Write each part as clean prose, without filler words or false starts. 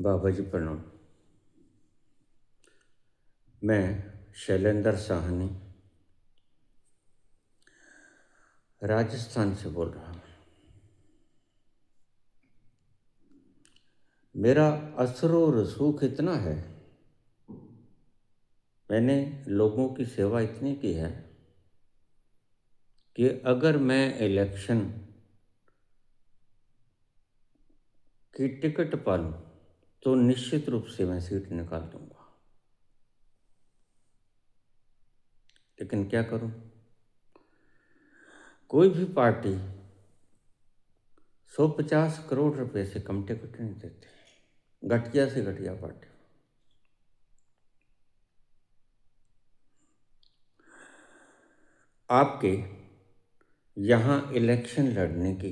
बाबा जी प्रणाम। मैं शैलेंद्र साहनी राजस्थान से बोल रहा हूँ। मेरा असर और रसूख इतना है, मैंने लोगों की सेवा इतनी की है कि अगर मैं इलेक्शन की टिकट पालूं तो निश्चित रूप से मैं सीट निकाल दूंगा। लेकिन क्या करूं, कोई भी पार्टी 150 करोड़ रुपए से कम टिकट नहीं देती, घटिया से घटिया पार्टी। आपके यहाँ इलेक्शन लड़ने की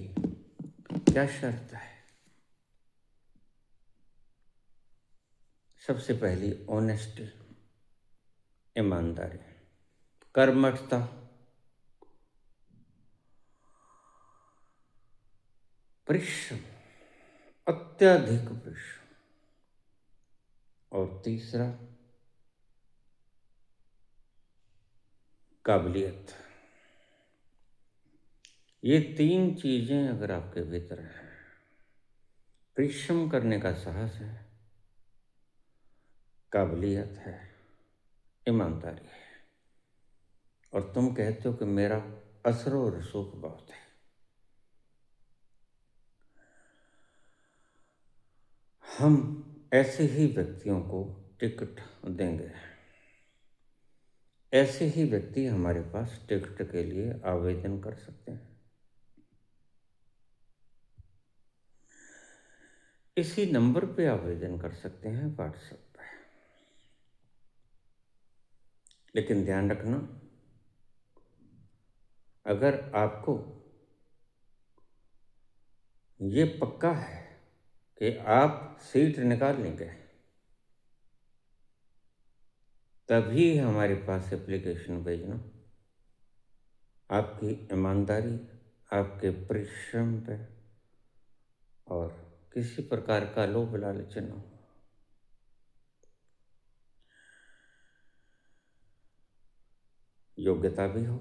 क्या शर्त है? सबसे पहली ऑनेस्टी, ईमानदारी, कर्मठता, परिश्रम, अत्यधिक परिश्रम, और तीसरा काबिलियत। ये तीन चीजें अगर आपके भीतर हैं, परिश्रम करने का साहस है, काबिलियत है, ईमानदारी है, और तुम कहते हो कि मेरा असर और रसूख बहुत है, हम ऐसे ही व्यक्तियों को टिकट देंगे। ऐसे ही व्यक्ति हमारे पास टिकट के लिए आवेदन कर सकते हैं। इसी नंबर पे आवेदन कर सकते हैं, व्हाट्सएप पे। लेकिन ध्यान रखना, अगर आपको ये पक्का है कि आप सीट निकाल लेंगे, तभी हमारे पास एप्लीकेशन भेजना। आपकी ईमानदारी, आपके परिश्रम पे और किसी प्रकार का लोभ लालच न हो। योग्यता भी हो।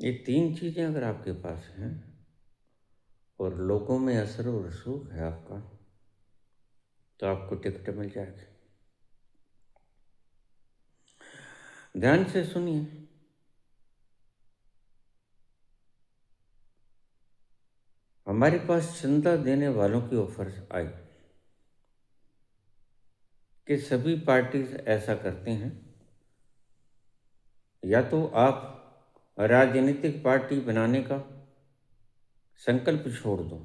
ये तीन चीजें अगर आपके पास हैं और लोगों में असर और रसूख है आपका, तो आपको टिकट मिल जाएगी। ध्यान से सुनिए, हमारे पास चंदा देने वालों की ऑफर्स आई कि सभी पार्टीज ऐसा करते हैं, या तो आप राजनीतिक पार्टी बनाने का संकल्प छोड़ दो,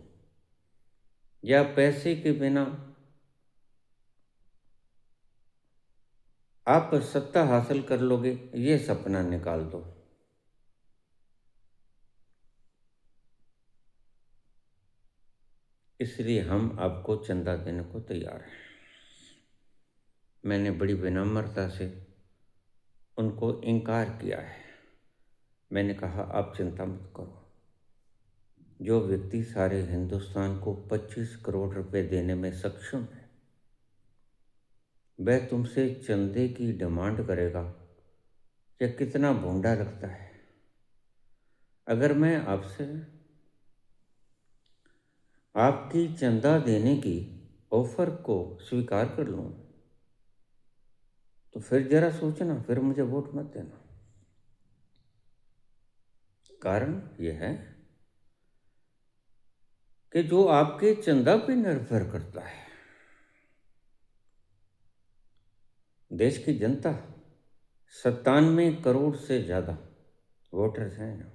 या पैसे के बिना आप सत्ता हासिल कर लोगे, ये सपना निकाल दो। इसलिए हम आपको चंदा देने को तैयार हैं। मैंने बड़ी विनम्रता से उनको इनकार किया है। मैंने कहा, आप चिंता मत करो, जो व्यक्ति सारे हिंदुस्तान को 25 करोड़ रुपए देने में सक्षम है, वह तुमसे चंदे की डिमांड करेगा, यह कितना भोंडा लगता है। अगर मैं आपसे आपकी चंदा देने की ऑफर को स्वीकार कर लूं, तो फिर जरा सोचना, फिर मुझे वोट मत देना। कारण यह है कि जो आपके चंदा पे निर्भर करता है, देश की जनता 97 करोड़ से ज्यादा वोटर्स हैं,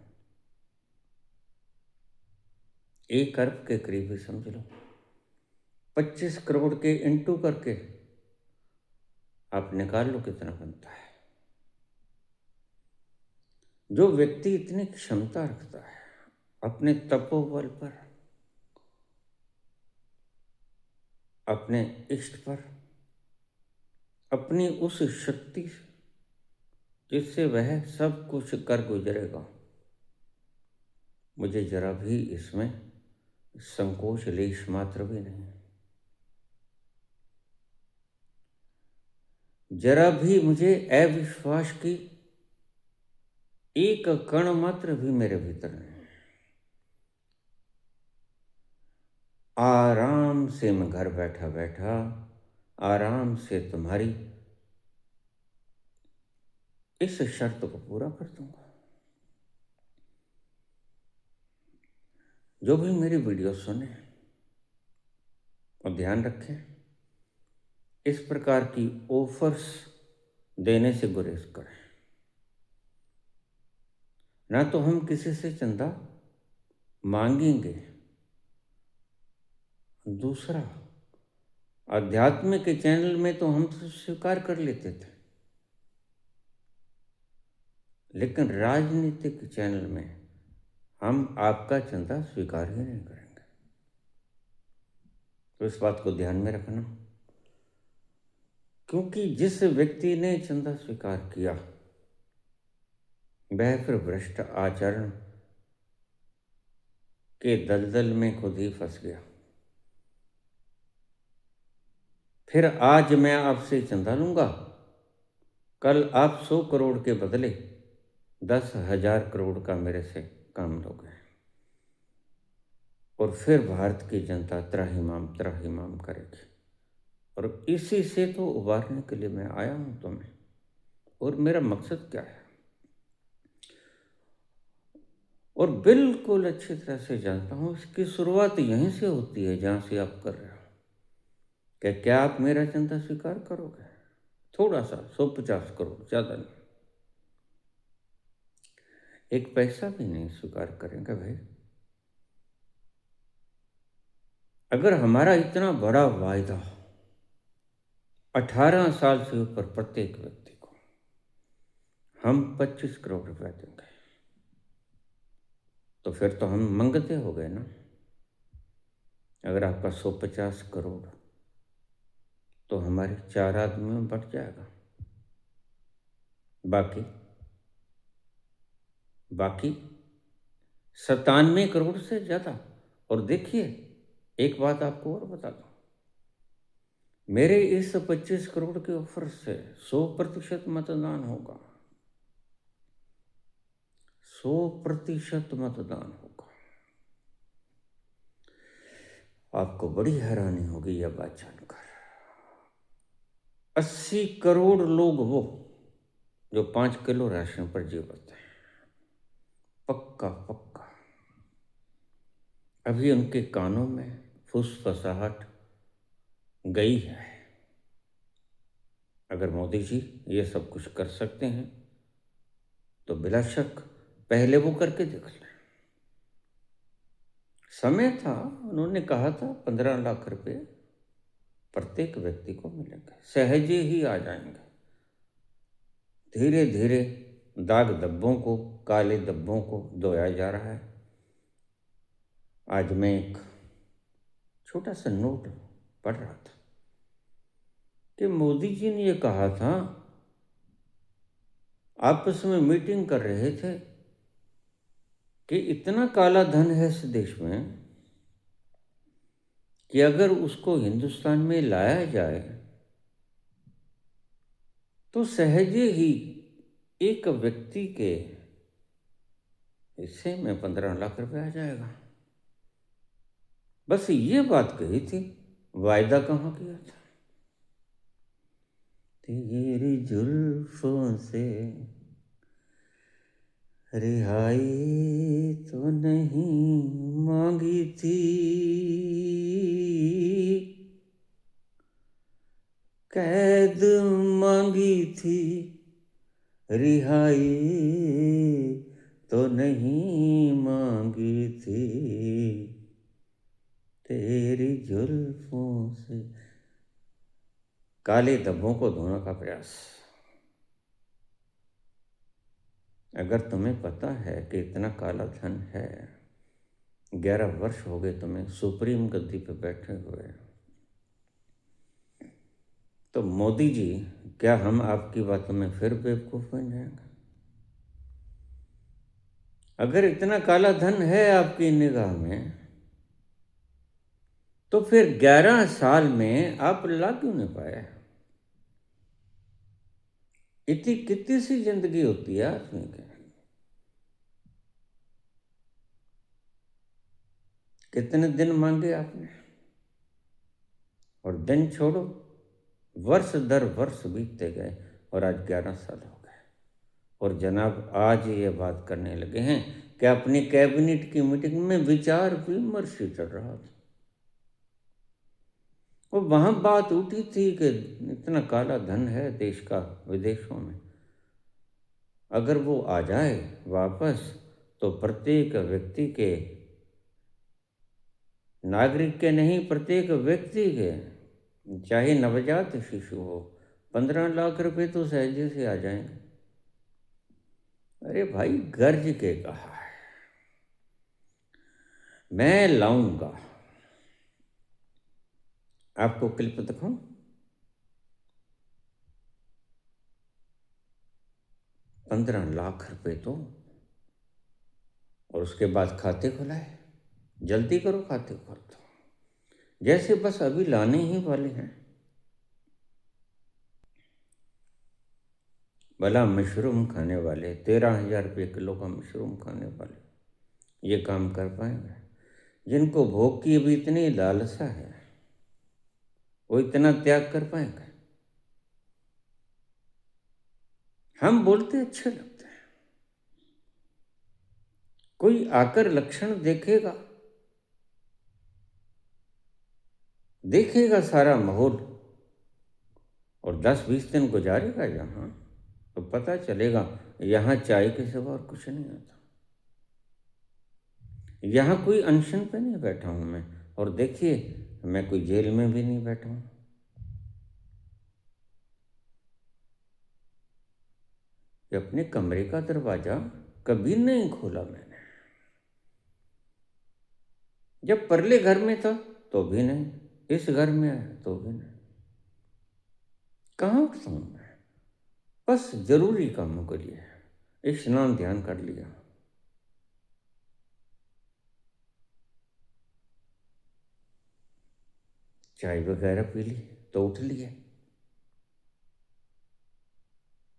1 अरब के करीब ही समझ लो। 25 करोड़ के इंटू करके आप निकाल लो कितना बनता है। जो व्यक्ति इतनी क्षमता रखता है अपने तपोबल पर, अपने इष्ट पर, अपनी उस शक्ति जिससे वह सब कुछ कर गुजरेगा, मुझे जरा भी इसमें संकोच लेश मात्र भी नहीं। जरा भी मुझे अविश्वास की एक कण मात्र भी मेरे भीतर नहीं। आराम से मैं घर बैठा बैठा आराम से तुम्हारी इस शर्त को पूरा कर दूंगा। जो भी मेरी वीडियो सुने और ध्यान रखें, इस प्रकार की ऑफर्स देने से गुरेज करें। ना तो हम किसी से चंदा मांगेंगे, दूसरा अध्यात्म के चैनल में तो हम तो स्वीकार कर लेते थे, लेकिन राजनीतिक चैनल में हम आपका चंदा स्वीकार ही नहीं करेंगे। तो इस बात को ध्यान में रखना, क्योंकि जिस व्यक्ति ने चंदा स्वीकार किया वह फिर भ्रष्ट आचरण के दलदल में खुद ही फंस गया। फिर आज मैं आपसे चंदा लूंगा, कल आप 100 करोड़ के बदले 10,000 करोड़ का मेरे से काम लोगे, और फिर भारत की जनता त्राहिमाम करेगी। और इसी से तो उबारने के लिए मैं आया हूं तुम्हें। और मेरा मकसद क्या है, और बिल्कुल अच्छी तरह से जानता हूं, इसकी शुरुआत यहीं से होती है जहां से आप कर रहे हो। क्या आप मेरा चंदा स्वीकार करोगे? थोड़ा सा 150 करोड़, ज़्यादा नहीं, एक पैसा भी नहीं स्वीकार करेंगे भाई। अगर हमारा इतना बड़ा वायदा 18 साल से ऊपर प्रत्येक व्यक्ति को हम 25 करोड़ रुपया देंगे, तो फिर तो हम मंगते हो गए ना। अगर आपका 150 करोड़ तो हमारे 4 आदमी में बढ़ जाएगा। बाकी 97 करोड़ से ज़्यादा। और देखिए, एक बात आपको और बता दूं, मेरे इस 25 करोड़ के ऑफर से 100% मतदान होगा, 100% मतदान होगा। आपको बड़ी हैरानी होगी यह बात जानकर। 80 करोड़ लोग वो जो 5 किलो राशन पर जीवित हैं, पक्का पक्का। अभी उनके कानों में फुसफुसाहट गई है। अगर मोदी जी ये सब कुछ कर सकते हैं तो बिला शक पहले वो करके देख लें। समय था, उन्होंने कहा था 15 लाख रुपए प्रत्येक व्यक्ति को मिलेंगे, सहजे ही आ जाएंगे। धीरे धीरे दाग धब्बों को, काले धब्बों को धोया जा रहा है। आज मैं एक छोटा सा नोट पढ़ रहा था कि मोदी जी ने ये कहा था, आपस में मीटिंग कर रहे थे कि इतना काला धन है इस देश में कि अगर उसको हिंदुस्तान में लाया जाए तो सहजे ही एक व्यक्ति के हिस्से में 15 लाख रुपए आ जाएगा। बस ये बात कही थी, वायदा कहाँ किया था। तेरी जुल्फों से रिहाई तो नहीं मांगी थी, कैद मांगी थी, रिहाई तो नहीं मांगी थी। तेरी जुल्फों से काले धब्बों को धोने का प्रयास। अगर तुम्हें पता है कि इतना काला धन है, 11 वर्ष हो गए तुम्हें सुप्रीम गद्दी पे बैठे हुए, तो मोदी जी क्या हम आपकी बातों में फिर बेवकूफ़ बन जाएंगे? अगर इतना काला धन है आपकी निगाह में तो फिर 11 साल में आप ला क्यों नहीं पाए? इतनी कितनी सी जिंदगी होती है आदमी की? कितने दिन मांगे आपने? और दिन छोड़ो, वर्ष दर वर्ष बीतते गए और आज 11 साल हो गए। और जनाब आज ये बात करने लगे हैं कि अपनी कैबिनेट की मीटिंग में विचार विमर्श चल रहा था और वहां बात उठी थी कि इतना काला धन है देश का विदेशों में, अगर वो आ जाए वापस तो प्रत्येक व्यक्ति के, नागरिक के नहीं, प्रत्येक व्यक्ति के, चाहे नवजात शिशु हो, 15 लाख रुपए तो सहजे से आ जाएंगे। अरे भाई, गर्ज के कहा है, मैं लाऊंगा। आपको क्लिप दिखाऊं? 15 लाख रुपए तो, और उसके बाद खाते खुलाए। जल्दी करो, खाते खोल दो, जैसे बस अभी लाने ही वाले हैं। भला मशरूम खाने वाले, 13,000 रुपये किलो का मशरूम खाने वाले ये काम कर पाएंगे? जिनको भोग की अभी इतनी लालसा है, वो इतना त्याग कर पाएंगे? हम बोलते अच्छे लगते हैं, कोई आकर लक्षण देखेगा, देखेगा सारा माहौल और 10-20 दिन गुजारेगा यहाँ, तो पता चलेगा यहाँ चाय के सिवा और कुछ नहीं आता। यहाँ कोई अनशन पे नहीं बैठा हूँ मैं, और देखिए मैं कोई जेल में भी नहीं बैठा हूँ। कि अपने कमरे का दरवाजा कभी नहीं खोला मैंने। जब परले घर में था तो भी नहीं, इस घर में आया तो भी नहीं। कहाँ था मैं? बस जरूरी कामों के लिए स्नान ध्यान कर लिया, चाय वगैरह पी ली तो उठ लिए।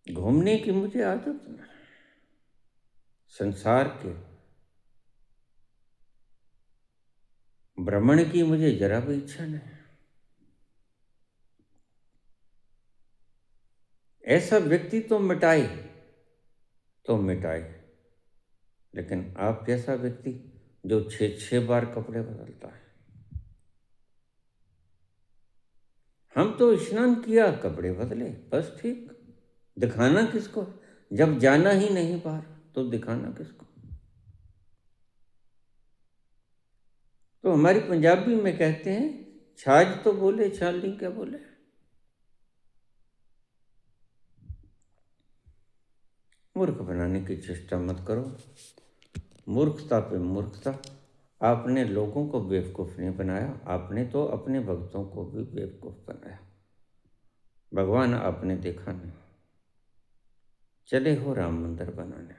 घूमने की मुझे आदत नहीं, संसार के भ्रमण की मुझे जरा भी इच्छा नहीं। ऐसा व्यक्ति तो मिटाए, तो मिटाए, लेकिन आप जैसा व्यक्ति जो 6-6 बार कपड़े बदलता है। हम तो स्नान किया, कपड़े बदले, बस ठीक। दिखाना किसको? जब जाना ही नहीं बाहर तो दिखाना किसको? तो हमारी पंजाबी में कहते हैं, छाछ तो बोले, छालनी क्या बोले। मूर्ख बनाने की चेष्टा मत करो, मूर्खता पे मूर्खता। आपने लोगों को बेवकूफ़ नहीं बनाया, आपने तो अपने भक्तों को भी बेवकूफ़ बनाया। भगवान आपने देखा नहीं, चले हो राम मंदिर बनाने।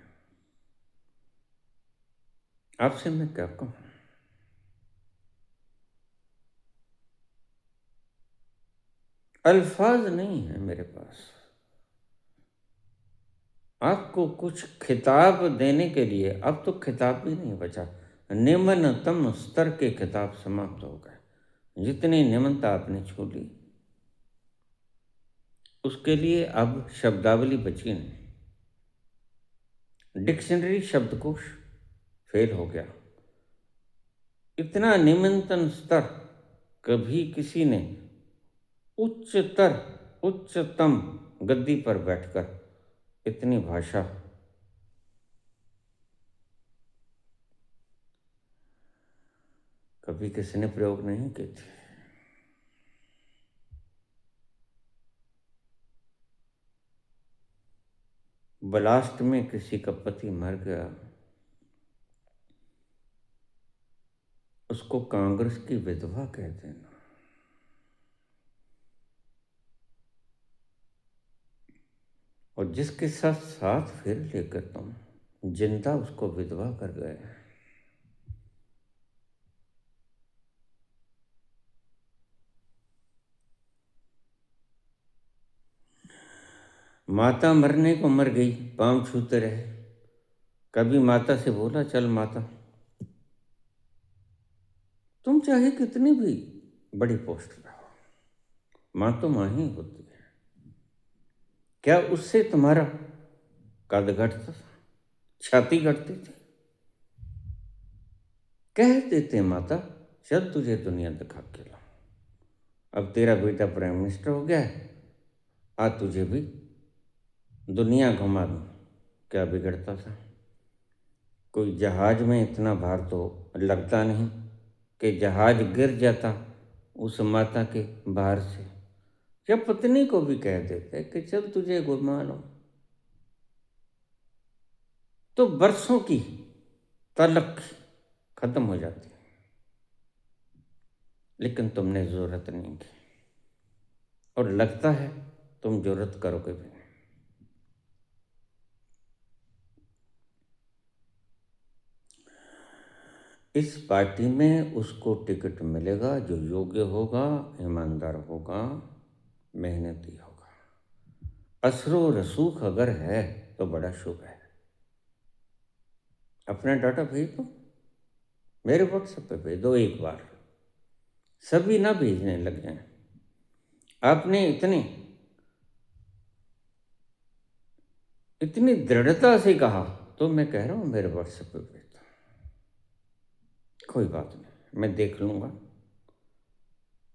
आपसे मैं क्या कहूँ? अल्फाज नहीं है मेरे पास आपको कुछ खिताब देने के लिए। अब तो खिताब भी नहीं बचा, निम्नतम स्तर के खिताब समाप्त हो गए। जितनी निम्नता आपने छू ली, उसके लिए अब शब्दावली बची नहीं। डिक्शनरी शब्दकोश फेल हो गया। इतना निम्नतम स्तर कभी किसी ने उच्चतर उच्चतम गद्दी पर बैठकर इतनी भाषा कभी किसी ने प्रयोग नहीं की थी। ब्लास्ट में किसी का पति मर गया, उसको कांग्रेस की विधवा कह देना, और जिसके साथ साथ फिर लेकर तुम जिंदा उसको विधवा कर गए। माता मरने को मर गई, पाँव छूते रहे। कभी माता से बोला, चल माता, तुम चाहे कितनी भी बड़ी पोस्ट पे हो, माँ तो माँ ही होती है। क्या उससे तुम्हारा कद घटता था, छाती घटती थी? कह देते माता, चल तुझे दुनिया दिखा के लाऊं। अब तेरा बेटा प्राइम मिनिस्टर हो गया है, आज तुझे भी दुनिया घुमा दूं। क्या बिगड़ता था? कोई जहाज में इतना भार तो लगता नहीं कि जहाज गिर जाता उस माता के भार से। जब पत्नी को भी कह देते कि चल तुझे घुमा लो, तो बरसों की तलख खत्म हो जाती। लेकिन तुमने जरूरत नहीं की, और लगता है तुम जरूरत करोगे भी नहीं। इस पार्टी में उसको टिकट मिलेगा जो योग्य होगा, ईमानदार होगा, मेहनती होगा। असरो रसूख अगर है तो बड़ा शुभ है। अपना डाटा भेज दो, मेरे व्हाट्सएप पे भेज दो एक बार, सभी ना भेजने लग जाएं। आपने इतनी दृढ़ता से कहा तो मैं कह रहा हूं मेरे व्हाट्सएप पे भेज दो। कोई बात नहीं, मैं देख लूंगा।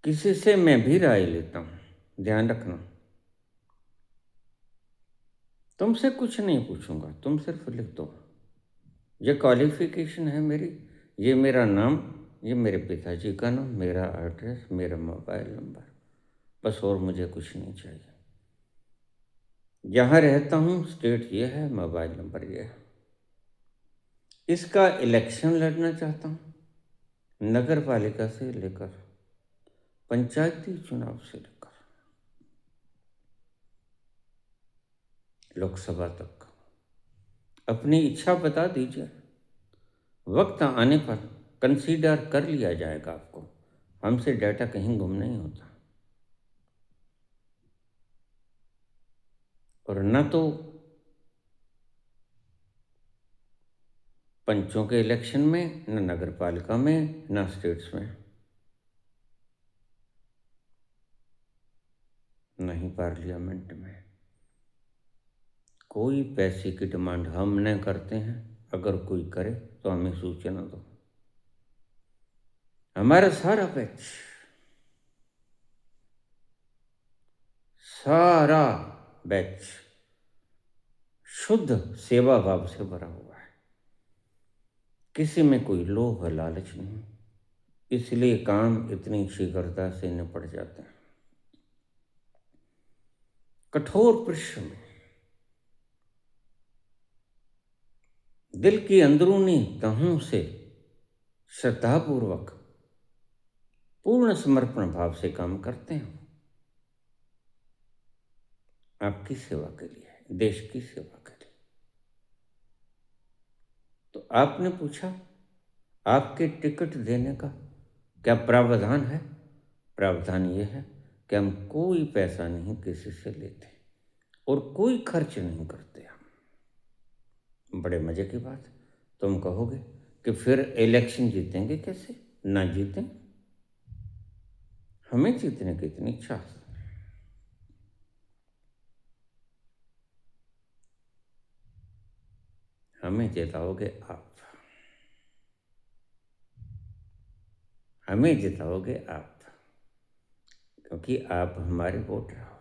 किसी से मैं भी राय लेता हूं, ध्यान रखना। तुमसे कुछ नहीं पूछूंगा, तुम सिर्फ लिख दो। ये क्वालिफिकेशन है मेरी, ये मेरा नाम, ये मेरे पिताजी का नाम, मेरा एड्रेस, मेरा मोबाइल नंबर, बस और मुझे कुछ नहीं चाहिए। जहाँ रहता हूँ स्टेट ये है, मोबाइल नंबर ये है। इसका इलेक्शन लड़ना चाहता हूँ, नगर पालिका से लेकर पंचायती चुनाव से लेकर लोकसभा तक। अपनी इच्छा बता दीजिए, वक्त आने पर कंसीडर कर लिया जाएगा आपको। हमसे डाटा कहीं गुम नहीं होता। और न तो पंचों के इलेक्शन में, न नगर पालिका में, न स्टेट्स में, न ही पार्लियामेंट में कोई पैसे की डिमांड हम न करते हैं। अगर कोई करे तो हमें सूचना दो। हमारा सारा बैच शुद्ध सेवा भाव से भरा हुआ है। किसी में कोई लोभ लालच नहीं, इसलिए काम इतनी शीघ्रता से निपट जाते हैं। कठोर परिश्रम, दिल की अंदरूनी तहों से श्रद्धापूर्वक, पूर्ण समर्पण भाव से काम करते हैं। आपकी सेवा के लिए, देश की सेवा के लिए। तो आपने पूछा आपके टिकट देने का क्या प्रावधान है? प्रावधान ये है कि हम कोई पैसा नहीं किसी से लेते और कोई खर्च नहीं करते हम। बड़े मजे की बात। तुम कहोगे कि फिर इलेक्शन जीतेंगे कैसे? ना जीतें, हमें जीतने की इतनी इच्छा है। हमें जिताओगे आप, हमें जिताओगे आप, क्योंकि आप हमारे वोटर हो।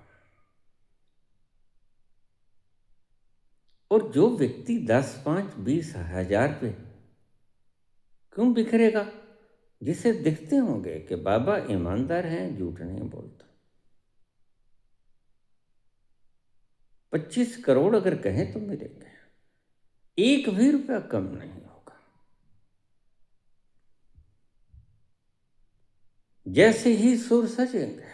और जो व्यक्ति 10, 5, 20 हजार पे क्यों बिखरेगा, जिसे दिखते होंगे कि बाबा ईमानदार हैं, झूठ नहीं बोलता। 25 करोड़ अगर कहें तो मिलेंगे, एक भी रुपया कम नहीं होगा। जैसे ही सुर सजेंगे,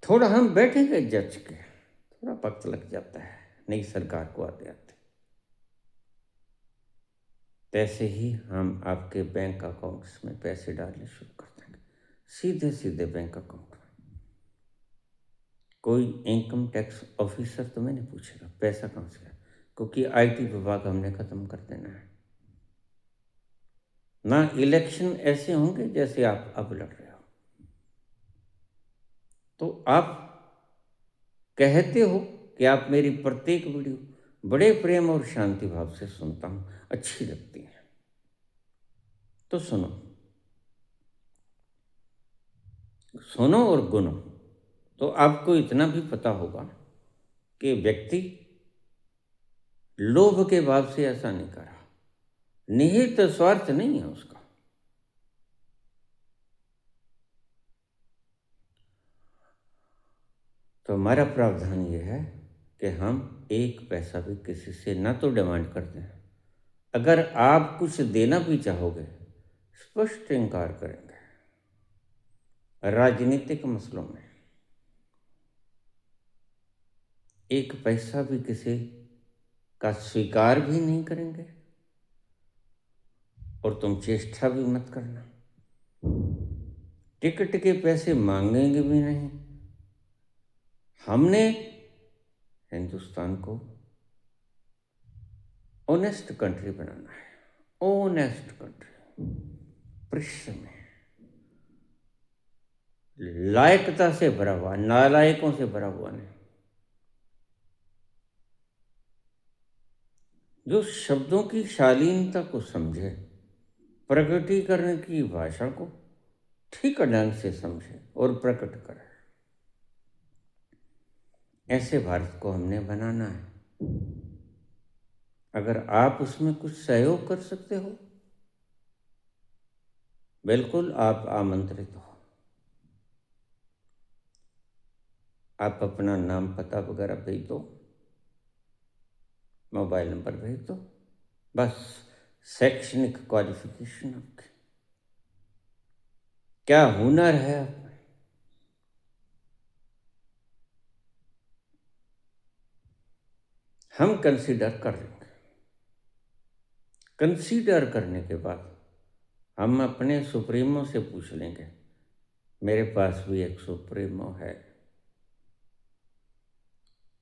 थोड़ा हम बैठेंगे जज के, थोड़ा वक्त लग जाता है नई सरकार को आते आते। तैसे ही हम आपके बैंक अकाउंट्स में पैसे डालने शुरू कर देंगे, सीधे सीधे बैंक अकाउंट में। कोई इनकम टैक्स ऑफिसर तो मैंने पूछेगा पैसा कहाँ से आया, क्योंकि आईटी विभाग हमने ख़त्म कर देना है ना। इलेक्शन ऐसे होंगे जैसे आप अब लड़ रहे हो, तो आप कहते हो कि आप मेरी प्रत्येक वीडियो बड़े प्रेम और शांति भाव से सुनता हूँ, अच्छी लगती है, तो सुनो, सुनो और गुनो। तो आपको इतना भी पता होगा कि व्यक्ति लोभ के भाव से ऐसा नहीं कर रहा, निहित स्वार्थ नहीं है उसका। तो हमारा प्रावधान ये है कि हम एक पैसा भी किसी से ना तो डिमांड करते हैं, अगर आप कुछ देना भी चाहोगे स्पष्ट इनकार करेंगे। राजनीतिक मसलों में एक पैसा भी किसी का स्वीकार भी नहीं करेंगे, और तुम चेष्टा भी मत करना, टिकट के पैसे मांगेंगे भी नहीं। हमने हिंदुस्तान को ऑनेस्ट कंट्री बनाना है, ऑनेस्ट कंट्री, परिश्रम में लायकता से भरा हुआ, नालायकों से भरा हुआ नहीं, जो शब्दों की शालीनता को समझे, प्रकटीकरण की भाषा को ठीक ढंग से समझे और प्रकट करे, ऐसे भारत को हमने बनाना है। अगर आप उसमें कुछ सहयोग कर सकते हो, बिल्कुल आप आमंत्रित हो। आप अपना नाम पता वगैरह भेज दो, मोबाइल नंबर भेज दो, बस शैक्षणिक क्वालिफिकेशन आपकी, क्या हुनर है आप में, हम कंसीडर कर लेंगे। कंसीडर करने के बाद हम अपने सुप्रीमो से पूछ लेंगे, मेरे पास भी एक सुप्रीमो है,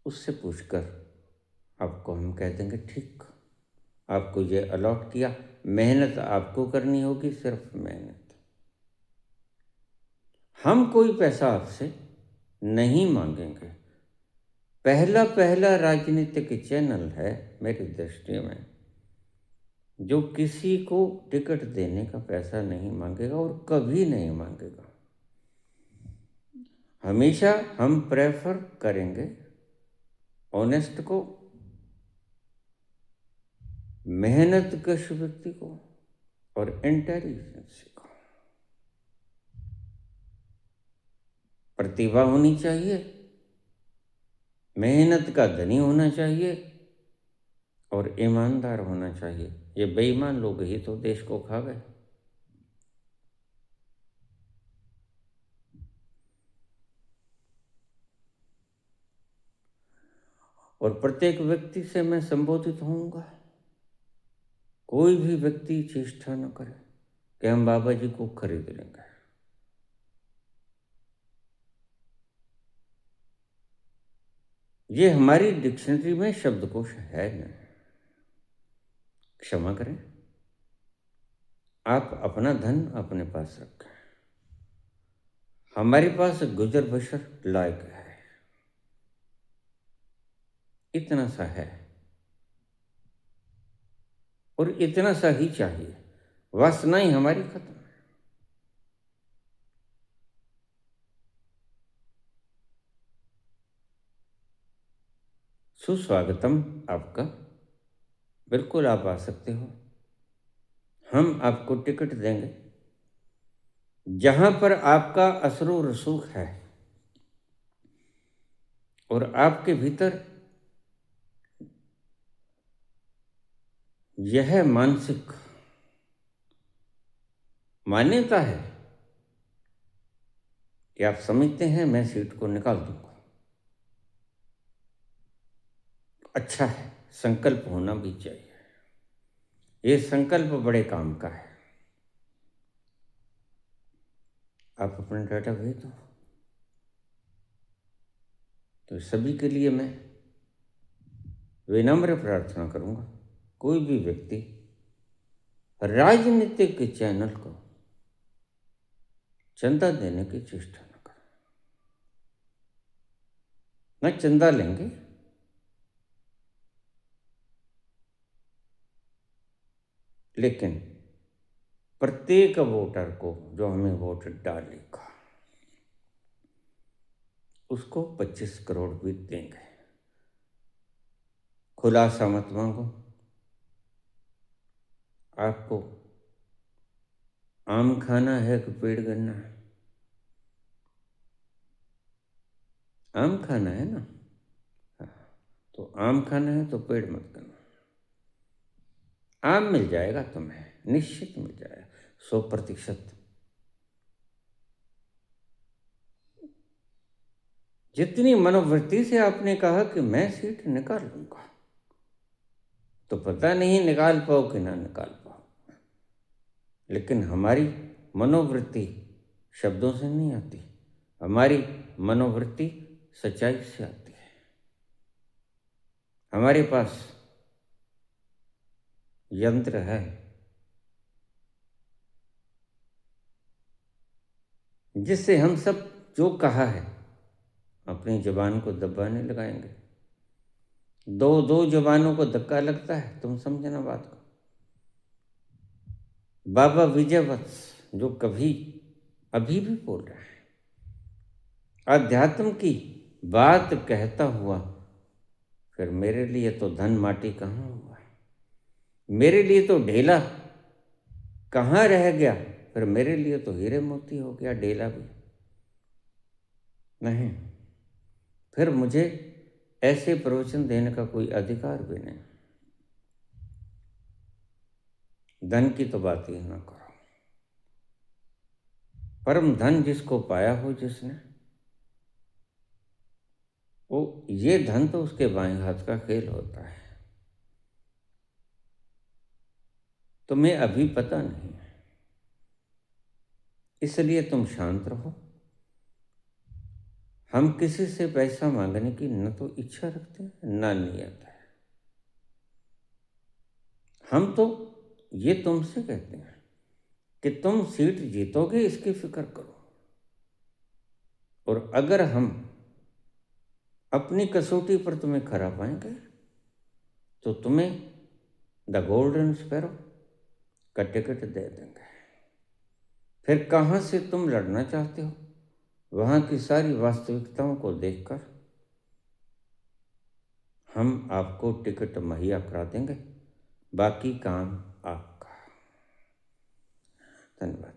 उससे पूछकर आपको हम कह देंगे ठीक, आपको ये अलॉट किया। मेहनत आपको करनी होगी, सिर्फ मेहनत। हम कोई पैसा आपसे नहीं मांगेंगे। पहला राजनीतिक चैनल है मेरी दृष्टि में जो किसी को टिकट देने का पैसा नहीं मांगेगा और कभी नहीं मांगेगा। हमेशा हम प्रेफर करेंगे ऑनेस्ट को, मेहनत कश व्यक्ति को और इंटेलिजेंस को। प्रतिभा होनी चाहिए, मेहनत का धनी होना चाहिए और ईमानदार होना चाहिए। ये बेईमान लोग ही तो देश को खा गए। और प्रत्येक व्यक्ति से मैं संबोधित होऊंगा। कोई भी व्यक्ति चेष्टा न करे कि हम बाबा जी को खरीद लेंगे। ये हमारी डिक्शनरी में शब्दकोश है नहीं। क्षमा करें, आप अपना धन अपने पास रखें। हमारे पास गुजर बसर लायक है, इतना सा है और इतना सा ही चाहिए। वासनाएं हमारी खत्म है। सुस्वागतम आपका, बिल्कुल आप आ सकते हो। हम आपको टिकट देंगे जहां पर आपका असरो रसूख है और आपके भीतर यह मानसिक मान्यता है कि आप समझते हैं मैं सीट को निकाल दूंगा। अच्छा है, संकल्प होना भी चाहिए। ये संकल्प बड़े काम का है। आप अपना डाटा भेज दो। तो सभी के लिए मैं विनम्र प्रार्थना करूंगा, कोई भी व्यक्ति राजनीतिक चैनल को चंदा देने की चेष्टा न करे। न चंदा लेंगे, लेकिन प्रत्येक वोटर को जो हमें वोट डालेगा उसको 25 करोड़ भी देंगे। खुलासा मत मांगो। आपको आम खाना है कि पेड़ गन्ना है? आम खाना है ना? हाँ, तो आम खाना है तो पेड़ मत करना। आम मिल जाएगा तुम्हें, निश्चित मिल जाएगा, 100%। जितनी मनोवृत्ति से आपने कहा कि मैं सीट निकाल लूंगा, तो पता नहीं निकाल पाओ कि ना निकाल पाओ, लेकिन हमारी मनोवृत्ति शब्दों से नहीं आती, हमारी मनोवृत्ति सच्चाई से आती है। हमारे पास यंत्र है जिससे हम सब जो कहा है अपनी जुबान को दबाने लगाएंगे। दो दो जुबानों को धक्का लगता है, तुम समझना बात को। बाबा विजयवत्स जो कभी अभी भी बोल रहे हैं, अध्यात्म की बात कहता हुआ, फिर मेरे लिए तो धन माटी कहाँ हुआ, मेरे लिए तो ढेला कहाँ रह गया, फिर मेरे लिए तो हीरे मोती हो गया ढेला भी नहीं। फिर मुझे ऐसे प्रवचन देने का कोई अधिकार भी नहीं। धन की तो बात ही ना करो। परम धन जिसको पाया हो जिसने, वो ये धन तो उसके बाएं हाथ का खेल होता है। तुम्हें अभी पता नहीं है, इसलिए तुम शांत रहो। हम किसी से पैसा मांगने की न तो इच्छा रखते हैं ना नियत है। हम तो ये तुमसे कहते हैं कि तुम सीट जीतोगे, इसकी फिक्र करो। और अगर हम अपनी कसौटी पर तुम्हें खरा पाएंगे तो तुम्हें द गोल्डन स्पैरो का टिकट दे देंगे। फिर कहाँ से तुम लड़ना चाहते हो, वहाँ की सारी वास्तविकताओं को देखकर हम आपको टिकट मुहैया करा देंगे। बाकी काम आपका। धन्यवाद।